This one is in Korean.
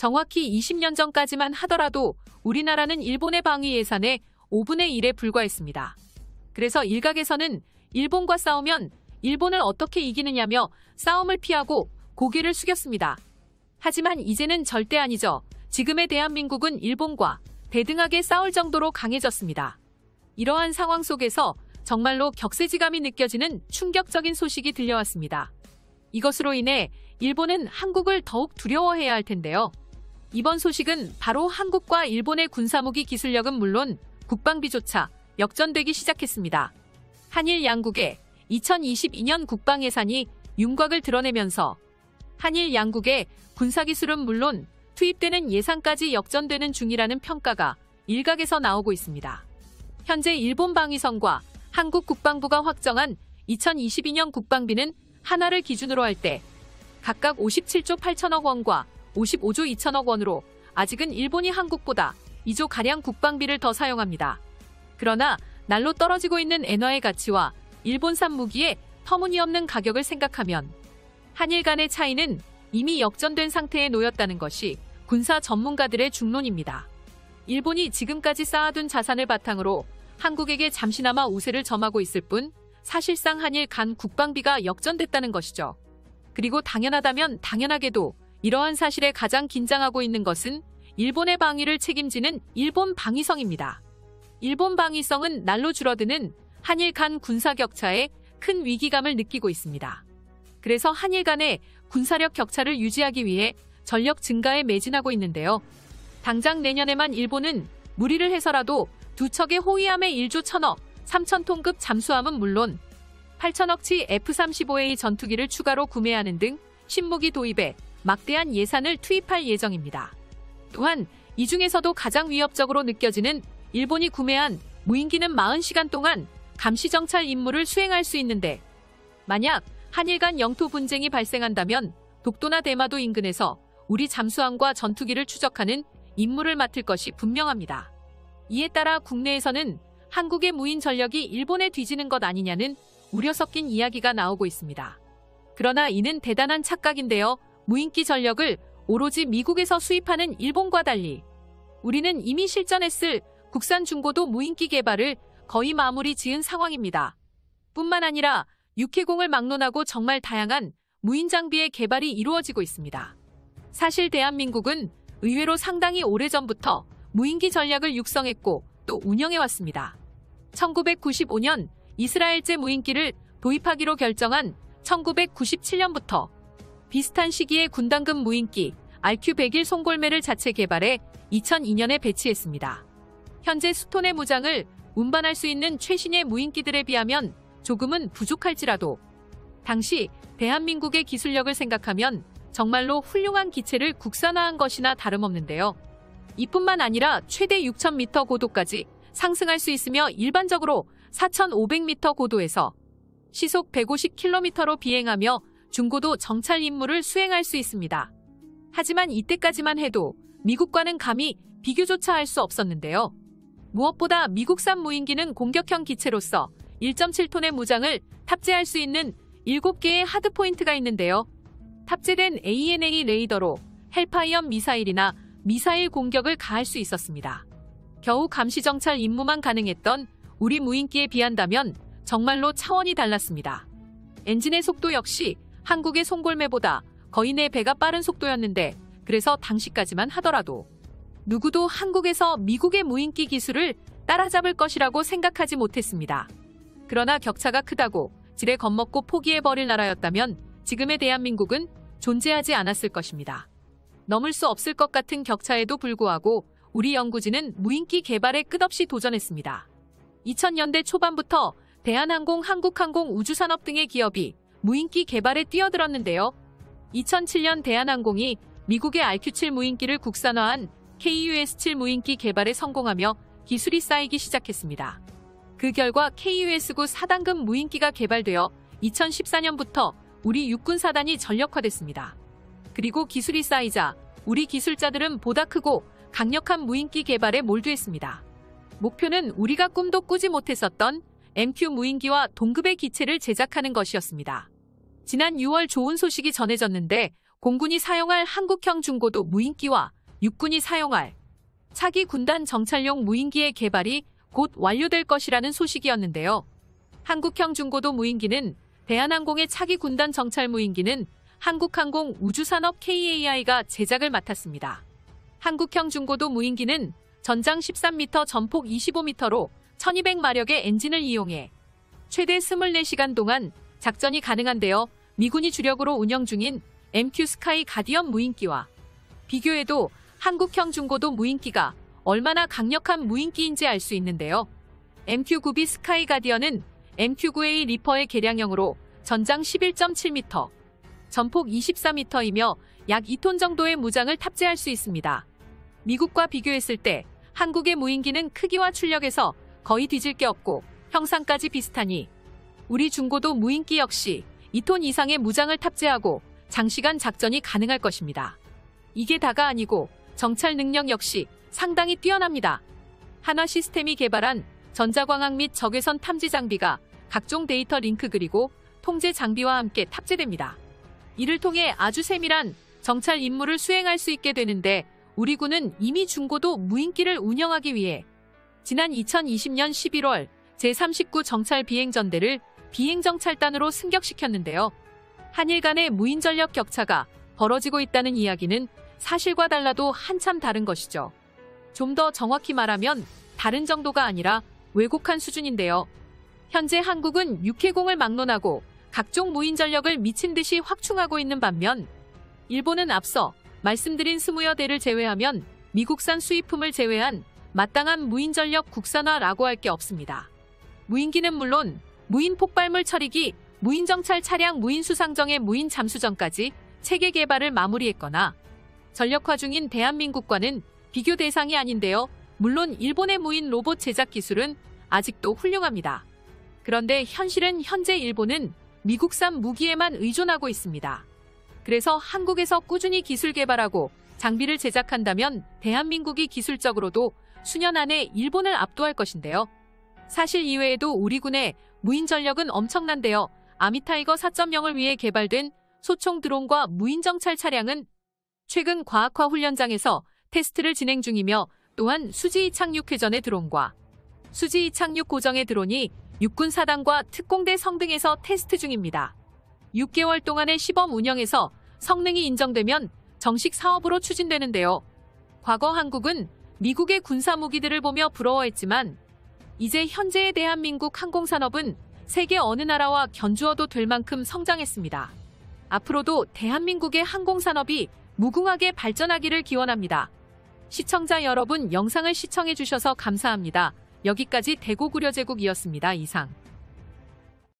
정확히 20년 전까지만 하더라도 우리나라는 일본의 방위 예산의 5분의 1에 불과했습니다. 그래서 일각에서는 일본과 싸우면 일본을 어떻게 이기느냐며 싸움을 피하고 고개를 숙였습니다. 하지만 이제는 절대 아니죠. 지금의 대한민국은 일본과 대등하게 싸울 정도로 강해졌습니다. 이러한 상황 속에서 정말로 격세지감이 느껴지는 충격적인 소식이 들려왔습니다. 이것으로 인해 일본은 한국을 더욱 두려워해야 할 텐데요. 이번 소식은 바로 한국과 일본의 군사무기 기술력은 물론 국방비조차 역전되기 시작했습니다. 한일 양국의 2022년 국방 예산이 윤곽을 드러내면서 한일 양국의 군사기술은 물론 투입되는 예산까지 역전되는 중이라는 평가가 일각에서 나오고 있습니다. 현재 일본 방위성과 한국 국방부가 확정한 2022년 국방비는 하나를 기준으로 할 때 각각 57조 8천억 원과 55조 2천억 원으로 아직은 일본이 한국보다 2조가량 국방비를 더 사용합니다. 그러나 날로 떨어지고 있는 엔화의 가치와 일본산 무기의 터무니없는 가격을 생각하면 한일 간의 차이는 이미 역전된 상태에 놓였다는 것이 군사 전문가들의 중론입니다. 일본이 지금까지 쌓아둔 자산을 바탕으로 한국에게 잠시나마 우세를 점하고 있을 뿐 사실상 한일 간 국방비가 역전됐다는 것이죠. 그리고 당연하다면 당연하게도 이러한 사실에 가장 긴장하고 있는 것은 일본의 방위를 책임지는 일본 방위성입니다. 일본 방위성은 날로 줄어드는 한일 간 군사 격차에 큰 위기감을 느끼고 있습니다. 그래서 한일 간의 군사력 격차를 유지하기 위해 전력 증가에 매진하고 있는데요. 당장 내년에만 일본은 무리를 해서라도 두 척의 호위함의 1조 1천억, 3,000톤급 잠수함은 물론 8천억치 F-35A 전투기를 추가로 구매하는 등 신무기 도입에 막대한 예산을 투입할 예정입니다. 또한 이 중에서도 가장 위협적으로 느껴지는 일본이 구매한 무인기는 40시간 동안 감시정찰 임무를 수행할 수 있는데 만약 한일 간 영토 분쟁이 발생한다면 독도나 대마도 인근에서 우리 잠수함과 전투기를 추적하는 임무를 맡을 것이 분명합니다. 이에 따라 국내에서는 한국의 무인 전력이 일본에 뒤지는 것 아니냐는 우려 섞인 이야기가 나오고 있습니다. 그러나 이는 대단한 착각인데요. 무인기 전력을 오로지 미국에서 수입하는 일본과 달리 우리는 이미 실전했을 국산 중고도 무인기 개발을 거의 마무리 지은 상황입니다. 뿐만 아니라 육해공을 막론하고 정말 다양한 무인 장비의 개발이 이루어지고 있습니다. 사실 대한민국은 의외로 상당히 오래전부터 무인기 전략을 육성했고 또 운영해왔습니다. 1995년 이스라엘제 무인기를 도입하기로 결정한 1997년부터 비슷한 시기에 군단급 무인기 RQ-101 송골매를 자체 개발해 2002년에 배치했습니다. 현재 수톤의 무장을 운반할 수 있는 최신의 무인기들에 비하면 조금은 부족할지라도 당시 대한민국의 기술력을 생각하면 정말로 훌륭한 기체를 국산화한 것이나 다름없는데요. 이뿐만 아니라 최대 6,000m 고도까지 상승할 수 있으며 일반적으로 4,500m 고도에서 시속 150km로 비행하며 중고도 정찰 임무를 수행할 수 있습니다. 하지만 이때까지만 해도 미국과는 감히 비교조차 할 수 없었는데요. 무엇보다 미국산 무인기는 공격형 기체로서 1.7톤의 무장을 탑재할 수 있는 7개의 하드포인트가 있는데요. 탑재된 ANA 레이더로 헬파이언 미사일이나 미사일 공격을 가할 수 있었습니다. 겨우 감시정찰 임무만 가능했던 우리 무인기에 비한다면 정말로 차원이 달랐습니다. 엔진의 속도 역시 한국의 송골매보다 거의 4배가 빠른 속도였는데 그래서 당시까지만 하더라도 누구도 한국에서 미국의 무인기 기술을 따라잡을 것이라고 생각하지 못했습니다. 그러나 격차가 크다고 지레 겁먹고 포기해버릴 나라였다면 지금의 대한민국은 존재하지 않았을 것입니다. 넘을 수 없을 것 같은 격차에도 불구하고 우리 연구진은 무인기 개발에 끝없이 도전했습니다. 2000년대 초반부터 대한항공, 한국항공, 우주산업 등의 기업이 무인기 개발에 뛰어들었는데요. 2007년 대한항공이 미국의 RQ-7 무인기를 국산화한 KUS-7 무인기 개발에 성공하며 기술이 쌓이기 시작했습니다. 그 결과 KUS-9 4단급 무인기가 개발되어 2014년부터 우리 육군 사단이 전력화됐습니다. 그리고 기술이 쌓이자 우리 기술자들은 보다 크고 강력한 무인기 개발에 몰두했습니다. 목표는 우리가 꿈도 꾸지 못했었던 MQ 무인기와 동급의 기체를 제작하는 것이었습니다. 지난 6월 좋은 소식이 전해졌는데 공군이 사용할 한국형 중고도 무인기와 육군이 사용할 차기 군단 정찰용 무인기의 개발이 곧 완료될 것이라는 소식이었는데요. 한국형 중고도 무인기는 대한항공의 차기 군단 정찰 무인기는 한국항공 우주산업 KAI가 제작을 맡았습니다. 한국형 중고도 무인기는 전장 13m, 전폭 25m로 1200마력의 엔진을 이용해 최대 24시간 동안 작전이 가능한데요. 미군이 주력으로 운영 중인 MQ 스카이 가디언 무인기와 비교해도 한국형 중고도 무인기가 얼마나 강력한 무인기인지 알 수 있는데요. MQ-9B 스카이 가디언은 MQ-9A 리퍼의 개량형으로 전장 11.7m, 전폭 24m이며 약 2톤 정도의 무장을 탑재할 수 있습니다. 미국과 비교했을 때 한국의 무인기는 크기와 출력에서 거의 뒤질 게 없고 형상까지 비슷하니 우리 중고도 무인기 역시 2톤 이상의 무장을 탑재하고 장시간 작전이 가능할 것입니다. 이게 다가 아니고 정찰 능력 역시 상당히 뛰어납니다. 한화 시스템이 개발한 전자광학 및 적외선 탐지 장비가 각종 데이터 링크 그리고 통제 장비와 함께 탑재됩니다. 이를 통해 아주 세밀한 정찰 임무를 수행할 수 있게 되는데 우리 군은 이미 중고도 무인기를 운영하기 위해 지난 2020년 11월 제39 정찰 비행전대를 비행정찰단으로 승격시켰는데요. 한일 간의 무인전력 격차가 벌어지고 있다는 이야기는 사실과 달라도 한참 다른 것이죠. 좀 더 정확히 말하면 다른 정도가 아니라 왜곡한 수준인데요. 현재 한국은 육해공을 막론하고 각종 무인전력을 미친 듯이 확충하고 있는 반면 일본은 앞서 말씀드린 20여 대를 제외하면 미국산 수입품을 제외한 마땅한 무인전력 국산화라고 할 게 없습니다. 무인기는 물론 무인 폭발물 처리기, 무인정찰 차량 무인수상정의 무인 잠수정까지 체계 개발을 마무리했거나 전력화 중인 대한민국과는 비교 대상이 아닌데요. 물론 일본의 무인 로봇 제작 기술은 아직도 훌륭합니다. 그런데 현실은 현재 일본은 미국산 무기에만 의존하고 있습니다. 그래서 한국에서 꾸준히 기술 개발하고 장비를 제작한다면 대한민국이 기술적으로도 수년 안에 일본을 압도할 것인데요. 사실 이외에도 우리 군의 무인 전력은 엄청난데요. 아미타이거 4.0을 위해 개발된 소총 드론과 무인정찰 차량은 최근 과학화 훈련장에서 테스트를 진행 중이며 또한 수지 이착륙 회전의 드론과 수지 이착륙 고정의 드론이 육군 사단과 특공대 성등에서 테스트 중입니다. 6개월 동안의 시범 운영에서 성능이 인정되면 정식 사업으로 추진되는데요. 과거 한국은 미국의 군사 무기들을 보며 부러워했지만 이제 현재의 대한민국 항공산업은 세계 어느 나라와 견주어도 될 만큼 성장했습니다. 앞으로도 대한민국의 항공산업이 무궁하게 발전하기를 기원합니다. 시청자 여러분, 영상을 시청해주셔서 감사합니다. 여기까지 대고구려제국이었습니다. 이상.